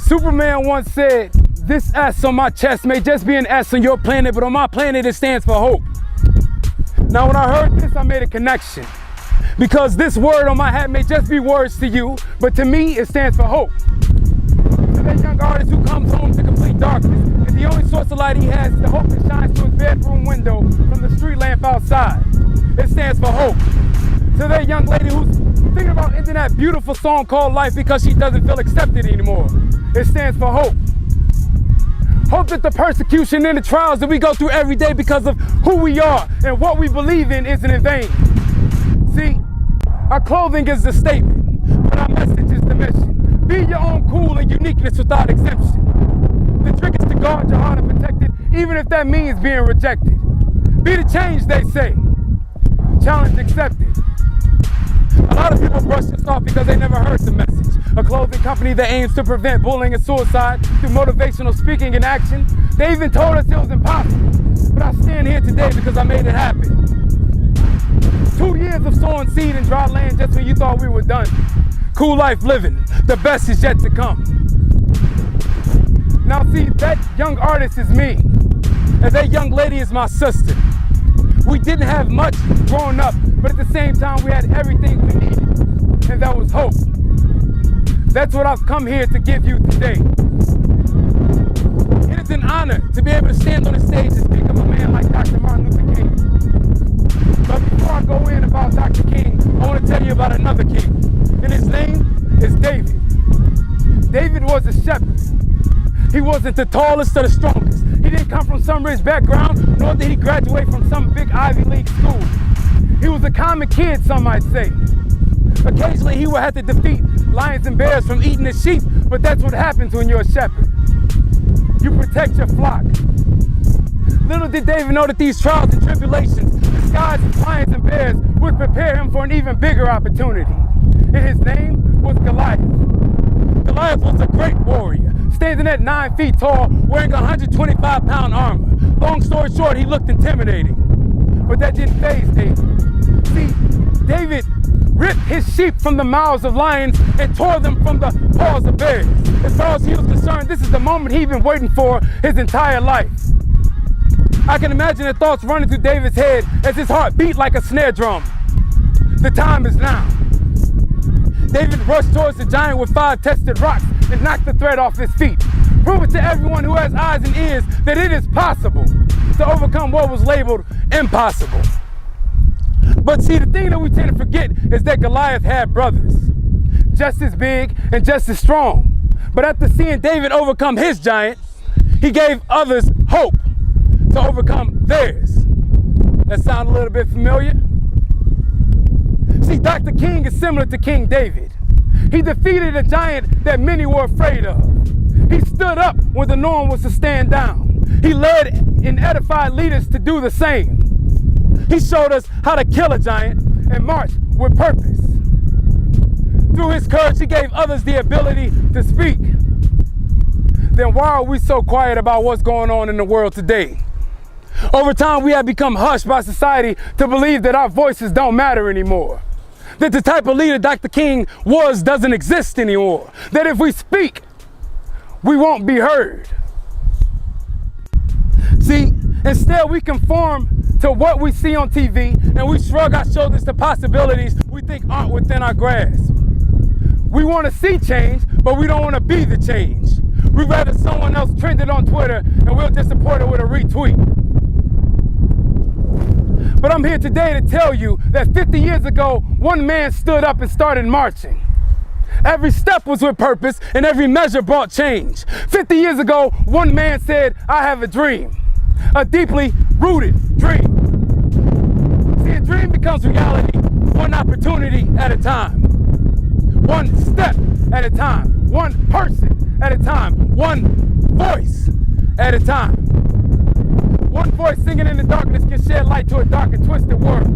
Superman once said, "This S on my chest may just be an S on your planet, but on my planet it stands for hope." Now when I heard this, I made a connection. Because this word on my hat may just be words to you, but to me it stands for hope. To that young artist who comes home to complete darkness, and the only source of light he has is the hope that shines through his bedroom window from the street lamp outside. It stands for hope. To that young lady who's thinking about ending that beautiful song called Life because she doesn't feel accepted anymore. It stands for hope. Hope that the persecution and the trials that we go through every day because of who we are and what we believe in isn't in vain. See, our clothing is the statement, but our message is the mission. Be your own cool and uniqueness without exemption. The trick is to guard your heart and protect it, even if that means being rejected. Be the change, they say. Challenge accepted. A lot of people brush this off because they never heard the message. A clothing company that aims to prevent bullying and suicide through motivational speaking and action. They even told us it was impossible. But I stand here today because I made it happen. 2 years of sowing seed in dry land just when you thought we were done. Cool life living, the best is yet to come. Now see, that young artist is me, and that young lady is my sister. We didn't have much growing up, but at the same time we had everything we needed, and that was hope. That's what I've come here to give you today. It is an honor to be able to stand on the stage and speak of a man like Dr. Martin Luther King. But before I go in about Dr. King, I want to tell you about another king, and his name is David. David was a shepherd. He wasn't the tallest or the strongest. He didn't come from some rich background, nor did he graduate from some big Ivy League school. He was a common kid, some might say. Occasionally he would have to defeat lions and bears from eating his sheep, but that's what happens when you're a shepherd. You protect your flock. Little did David know that these trials and tribulations, disguised as lions and bears, would prepare him for an even bigger opportunity. And his name was Goliath. Goliath was a great warrior, standing at 9 feet tall, wearing 125-pound armor. Long story short, he looked intimidating. But that didn't faze David. See, David ripped his sheep from the mouths of lions and tore them from the paws of bears. As far as he was concerned, this is the moment he'd been waiting for his entire life. I can imagine the thoughts running through David's head as his heart beat like a snare drum. The time is now. David rushed towards the giant with 5 tested rocks and knocked the thread off his feet. Proving to everyone who has eyes and ears that it is possible to overcome what was labeled impossible. But see, the thing that we tend to forget is that Goliath had brothers, just as big and just as strong. But after seeing David overcome his giant, he gave others hope to overcome theirs. That sound a little bit familiar? See, Dr. King is similar to King David. He defeated a giant that many were afraid of. He stood up when the norm was to stand down. He led and edified leaders to do the same. He showed us how to kill a giant and march with purpose. Through his courage, he gave others the ability to speak. Then why are we so quiet about what's going on in the world today? Over time, we have become hushed by society to believe that our voices don't matter anymore. That the type of leader Dr. King was doesn't exist anymore. That if we speak, we won't be heard. See, instead we conform to what we see on TV and we shrug our shoulders to possibilities we think aren't within our grasp. We want to see change, but we don't want to be the change. We'd rather someone else trend it on Twitter and we'll just support it with a retweet. But I'm here today to tell you that 50 years ago, one man stood up and started marching. Every step was with purpose and every measure brought change. 50 years ago, one man said, "I have a dream," a deeply rooted dream. See, a dream becomes reality one opportunity at a time, one step at a time, one person at a time, one voice at a time. One voice singing in the darkness can shed light to a dark and twisted world.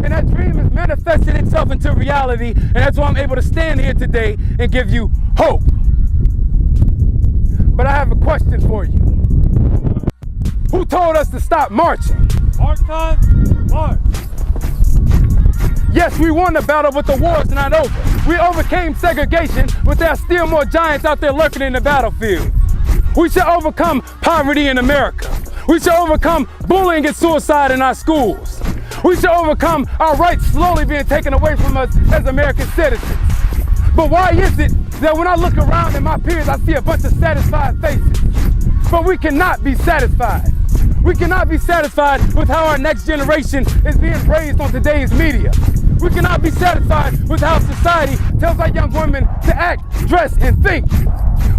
And that dream has manifested itself into reality, and that's why I'm able to stand here today and give you hope. But I have a question for you. Who told us to stop marching? March time, march. Yes, we won the battle, but the war's not over. We overcame segregation, but there are still more giants out there lurking in the battlefield. We should overcome poverty in America. We should overcome bullying and suicide in our schools. We should overcome our rights slowly being taken away from us as American citizens. But why is it that when I look around at my peers, I see a bunch of satisfied faces? But we cannot be satisfied. We cannot be satisfied with how our next generation is being raised on today's media. We cannot be satisfied with how society tells our young women to act, dress, and think.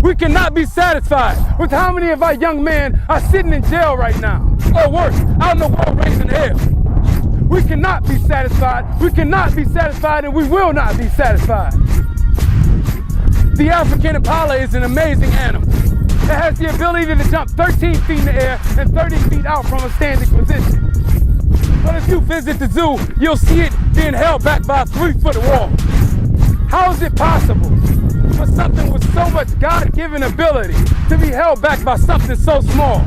We cannot be satisfied with how many of our young men are sitting in jail right now, or worse, out in the world raising hell. We cannot be satisfied. We cannot be satisfied, and we will not be satisfied. The African impala is an amazing animal. It has the ability to jump 13 feet in the air and 30 feet out from a standing position. But if you visit the zoo, you'll see it being held back by a 3-foot wall. How is it possible for something with so much God-given ability to be held back by something so small?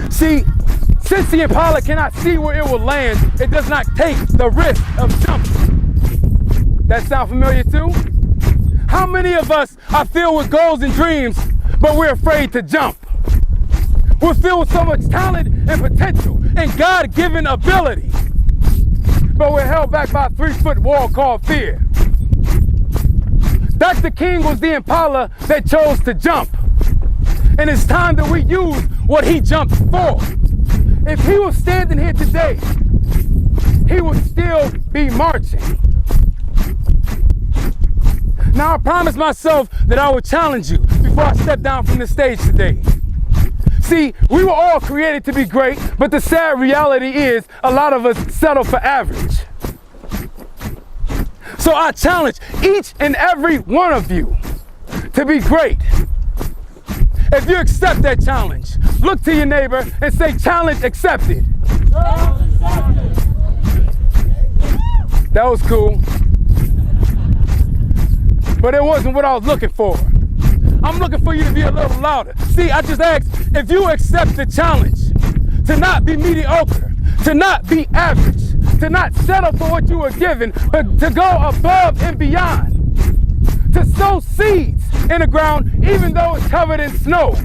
See, since the impala cannot see where it will land, it does not take the risk of jumping. That sound familiar too? How many of us are filled with goals and dreams, but we're afraid to jump? We're filled with so much talent and potential and God-given ability, but we're held back by a 3-foot wall called fear. Dr. King was the impala that chose to jump, and it's time that we use what he jumped for. If he was standing here today, he would still be marching. Now, I promised myself that I would challenge you before I step down from the stage today. See, we were all created to be great, but the sad reality is a lot of us settle for average. So I challenge each and every one of you to be great. If you accept that challenge, look to your neighbor and say, "Challenge accepted." Challenge accepted. That was cool. But it wasn't what I was looking for. I'm looking for you to be a little louder. See, I just asked if you accept the challenge to not be mediocre, to not be average, to not settle for what you were given, but to go above and beyond, to sow seeds in the ground even though it's covered in snow.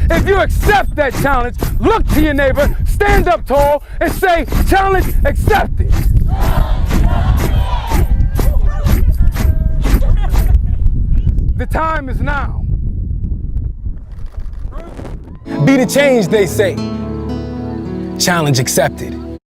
If you accept that challenge, look to your neighbor, stand up tall, and say, "Challenge accepted." The time is now. Be the change, they say. Challenge accepted.